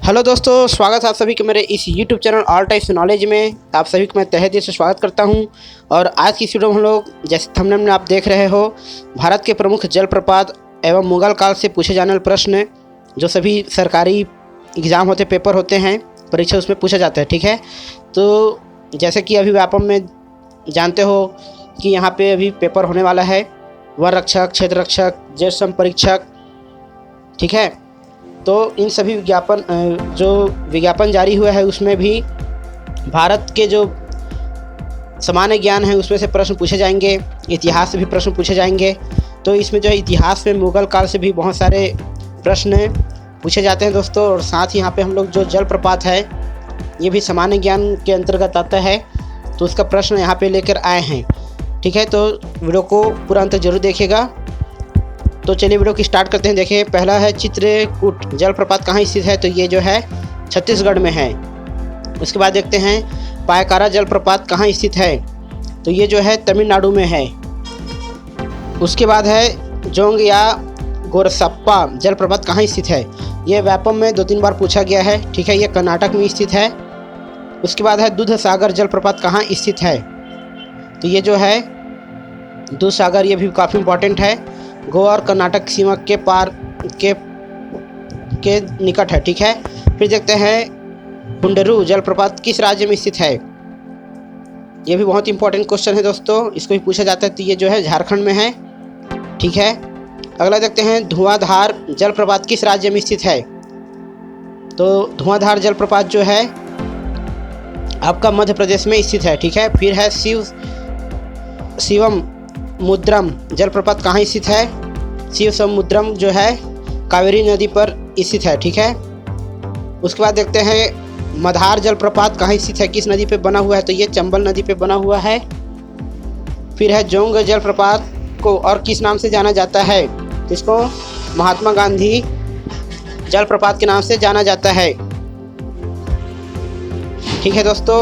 Hello दोस्तों, स्वागत है आप सभी के मेरे इस YouTube channel all types knowledge में। आप सभी को मैं तहे दिल से स्वागत करता हूं। और आज की इस वीडियो में हम लोग जैसे थंबनेल में आप देख रहे हो, भारत के प्रमुख जलप्रपात एवं मुगल काल से पूछे जाने वाले प्रश्न जो सभी सरकारी एग्ज़ाम होते, पेपर होते हैं, परीक्षा उसमें पूछा जाता है। ठीक है, तो जैसे कि अभी व्यापम में जानते हो कि यहाँ पर अभी पेपर होने वाला है, वन रक्षक, क्षेत्र रक्षक, ज्येष्ठ परीक्षक। ठीक है, तो इन सभी विज्ञापन जारी हुआ है उसमें भी भारत के जो सामान्य ज्ञान है उसमें से प्रश्न पूछे जाएंगे, इतिहास से भी प्रश्न पूछे जाएंगे। तो इसमें जो है इतिहास में मुगल काल से भी बहुत सारे प्रश्न पूछे जाते हैं दोस्तों। और साथ ही यहाँ पे हम लोग जो जलप्रपात है ये भी सामान्य ज्ञान के अंतर्गत आता है, तो उसका प्रश्न यहाँ पे लेकर आए हैं। ठीक है, तो वीडियो को पूरा अंत जरूर देखिएगा। तो चलिए वीडियो की स्टार्ट करते हैं। देखिए, पहला है चित्रकूट जलप्रपात कहाँ स्थित है, तो ये जो है छत्तीसगढ़ में है। उसके बाद देखते हैं पायकारा जलप्रपात कहाँ स्थित है, तो ये जो है तमिलनाडु में है। उसके बाद है जोंग या गोरसप्पा जलप्रपात कहाँ स्थित है, ये व्यापम में 2-3 बार पूछा गया है। ठीक है, ये कर्नाटक में स्थित है। उसके बाद है दूध सागर जलप्रपात कहाँ स्थित है, तो ये जो है दूध सागर, ये भी काफ़ी इम्पोर्टेंट है, गोवा और कर्नाटक सीमा के पार के निकट है। ठीक है, फिर देखते हैं हुंडरू जलप्रपात किस राज्य में स्थित है, ये भी बहुत इंपॉर्टेंट क्वेश्चन है दोस्तों, इसको भी पूछा जाता है। तो ये जो है झारखंड में है। ठीक है, अगला देखते हैं धुआंधार जलप्रपात किस राज्य में स्थित है, तो धुआंधार जलप्रपात जो है आपका मध्य प्रदेश में स्थित है। ठीक है, फिर है शिवम मुद्रम जलप्रपात कहाँ स्थित है, शिव समुद्रम जो है कावेरी नदी पर स्थित है। ठीक है, उसके बाद देखते हैं मधार जलप्रपात कहाँ स्थित है, किस नदी पे बना हुआ है, तो ये चंबल नदी पे बना हुआ है। फिर है जोंग जलप्रपात को और किस नाम से जाना जाता है, इसको महात्मा गांधी जलप्रपात के नाम से जाना जाता है। ठीक है दोस्तों,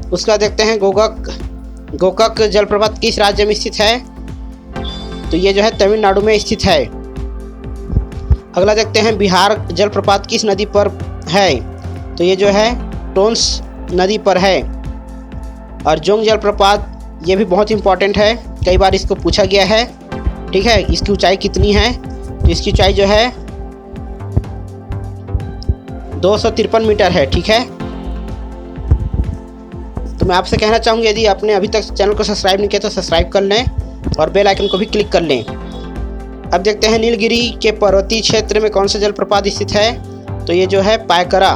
उसके बाद देखते हैं गोकाक जलप्रपात किस राज्य में स्थित है, तो ये जो है तमिलनाडु में स्थित है। अगला देखते हैं बिहार जलप्रपात किस नदी पर है, तो ये जो है टोंस नदी पर है। और जोंग जलप्रपात ये भी बहुत इंपॉर्टेंट है, कई बार इसको पूछा गया है। ठीक है, इसकी ऊंचाई कितनी है, तो इसकी ऊंचाई जो है 253 मीटर है। ठीक है, तो मैं आपसे कहना चाहूँगी यदि आपने अभी तक चैनल को सब्सक्राइब नहीं किया तो सब्सक्राइब कर लें और बेल आइकन को भी क्लिक कर लें। अब देखते हैं नीलगिरी के पर्वतीय क्षेत्र में कौन सा जलप्रपात स्थित है, तो ये जो है पायकरा।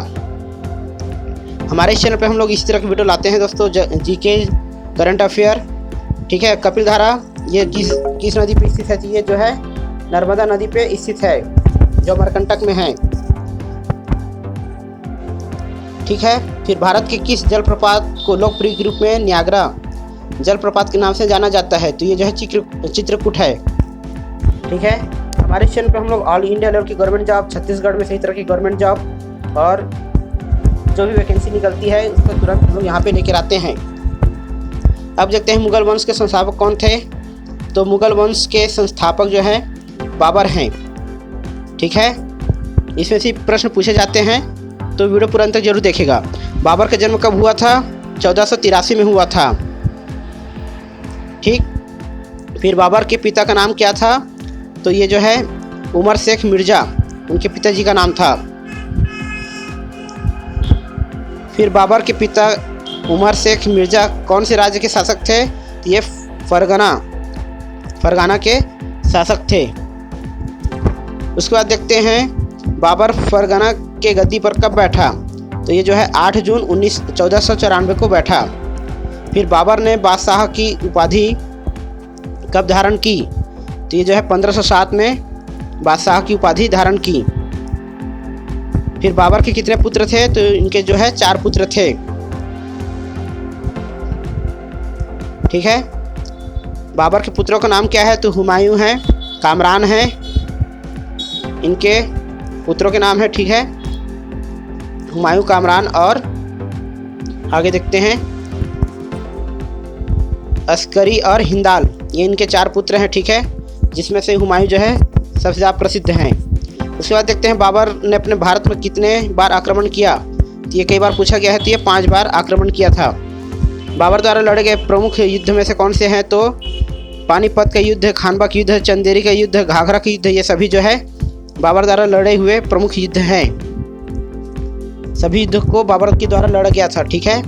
हमारे इस चैनल पे हम लोग इस तरह की वीडियो लाते हैं दोस्तों, जीके, करंट अफेयर। ठीक है, कपिल धारा ये किस नदी पे स्थित है, तो ये जो है नर्मदा नदी पे स्थित है जो अमरकंटक में है। ठीक है, फिर भारत के किस जलप्रपात को लोकप्रिय रूप में न्यागरा जलप्रपात के नाम से जाना जाता है, तो ये जो है चित्रकूट है। ठीक है, हमारे चैनल पे हम लोग ऑल इंडिया लेवल की गवर्नमेंट जॉब, छत्तीसगढ़ में सही तरह की गवर्नमेंट जॉब और जो भी वैकेंसी निकलती है उसको तुरंत हम लोग यहाँ पे लेकर आते हैं। अब देखते हैं मुगल वंश के संस्थापक कौन थे, तो मुगल वंश के संस्थापक जो हैं बाबर हैं। ठीक है, इसमें से प्रश्न पूछे जाते हैं, तो वीडियो पूरा अंत तक जरूर देखेगा। बाबर का जन्म कब हुआ था, 1483 में हुआ था। ठीक, फिर बाबर के पिता का नाम क्या था, तो ये जो है उमर शेख मिर्ज़ा उनके पिताजी का नाम था। फिर बाबर के पिता उमर शेख मिर्ज़ा कौन से राज्य के शासक थे, तो ये फरगाना के शासक थे। उसके बाद देखते हैं बाबर फरगाना के गद्दी पर कब बैठा, तो ये जो है 8 जून 1494 को बैठा। फिर बाबर ने बादशाह की उपाधि कब धारण की, तो ये जो है 1507 में बादशाह की उपाधि धारण की। फिर बाबर के कितने पुत्र थे, तो इनके जो है 4 पुत्र थे। ठीक है, बाबर के पुत्रों का नाम क्या है, तो हुमायूं है, कामरान है, इनके पुत्रों के नाम है। ठीक है, हुमायूं, कामरान और आगे देखते हैं अस्करी और हिंदाल, ये इनके 4 पुत्र हैं। ठीक है, जिसमें से हुमायूं जो है सबसे ज़्यादा प्रसिद्ध हैं। उसके बाद देखते हैं बाबर ने अपने भारत में कितने बार आक्रमण किया। तो ये कई बार पूछा गया है, तो ये 5 बार आक्रमण किया था। बाबर द्वारा लड़े गए प्रमुख युद्ध में से कौन से हैं, तो पानीपत का युद्ध, खानवा का युद्ध, चंदेरी का युद्ध, घाघरा का युद्ध, ये सभी जो है बाबर द्वारा लड़े हुए प्रमुख युद्ध हैं। सभी युद्ध को बाबर के द्वारा लड़ा गया था। ठीक है,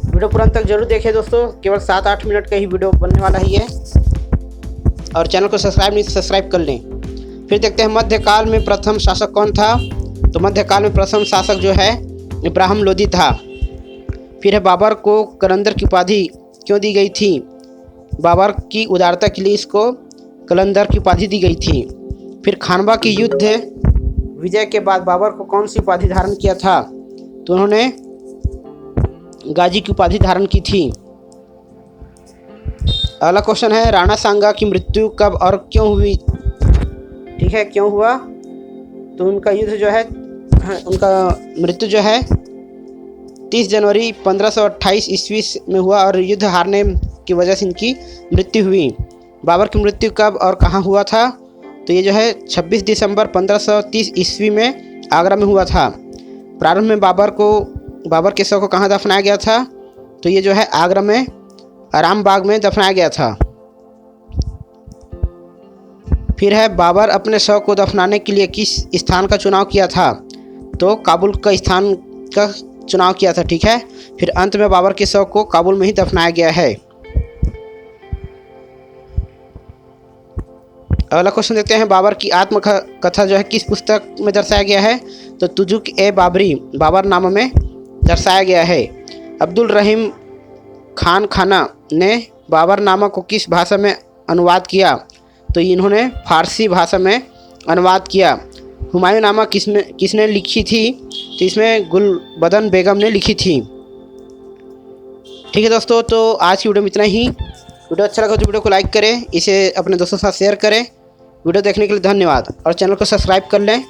वीडियो पूरा तक जरूर देखें दोस्तों, केवल 7-8 मिनट का ही वीडियो बनने वाला ही है। और चैनल को सब्सक्राइब नहीं तो सब्सक्राइब कर लें। फिर देखते हैं मध्यकाल में प्रथम शासक कौन था। तो मध्यकाल में प्रथम शासक जो है इब्राहिम लोदी था। फिर है बाबर को कलंदर की उपाधि क्यों दी गई थी। बाबर की उदारता के लिए इसको कलंदर की उपाधि दी गई थी। फिर खानवा की युद्ध विजय के बाद बाबर को कौन सी उपाधि धारण किया था, तो उन्होंने गाजी की उपाधि धारण की थी। अगला क्वेश्चन है राणा सांगा की मृत्यु कब और क्यों हुई। ठीक है, क्यों हुआ, तो उनका युद्ध जो है, उनका मृत्यु जो है 30 जनवरी 1528 ईस्वी में हुआ और युद्ध हारने की वजह से इनकी मृत्यु हुई। बाबर की मृत्यु कब और कहाँ हुआ था, तो ये जो है 26 दिसंबर 1530 ईस्वी में आगरा में हुआ था। प्रारंभ में बाबर के शव को कहाँ दफनाया गया था, तो ये जो है आगरा में आराम बाग में दफनाया गया था। फिर है बाबर अपने शव को दफनाने के लिए किस स्थान का चुनाव किया था, तो काबुल का स्थान का चुनाव किया था। ठीक है, फिर अंत में बाबर के शव को काबुल में ही दफनाया गया है। अगला क्वेश्चन देखते हैं बाबर की आत्मकथा जो है किस पुस्तक में दर्शाया गया है, तो तुजुक-ए-बाबरी बाबरनामा में दर्शाया गया है। अब्दुल रहीम खान खाना ने बाबरनामा को किस भाषा में अनुवाद किया, तो इन्होंने फारसी भाषा में अनुवाद किया। हुमायूंनामा किसने लिखी थी, तो इसमें गुलबदन बेगम ने लिखी थी। ठीक है दोस्तों, तो आज की वीडियो में इतना ही। वीडियो अच्छा लगा तो वीडियो को लाइक करें, इसे अपने दोस्तों के साथ शेयर करें। वीडियो देखने के लिए धन्यवाद और चैनल को सब्सक्राइब कर लें।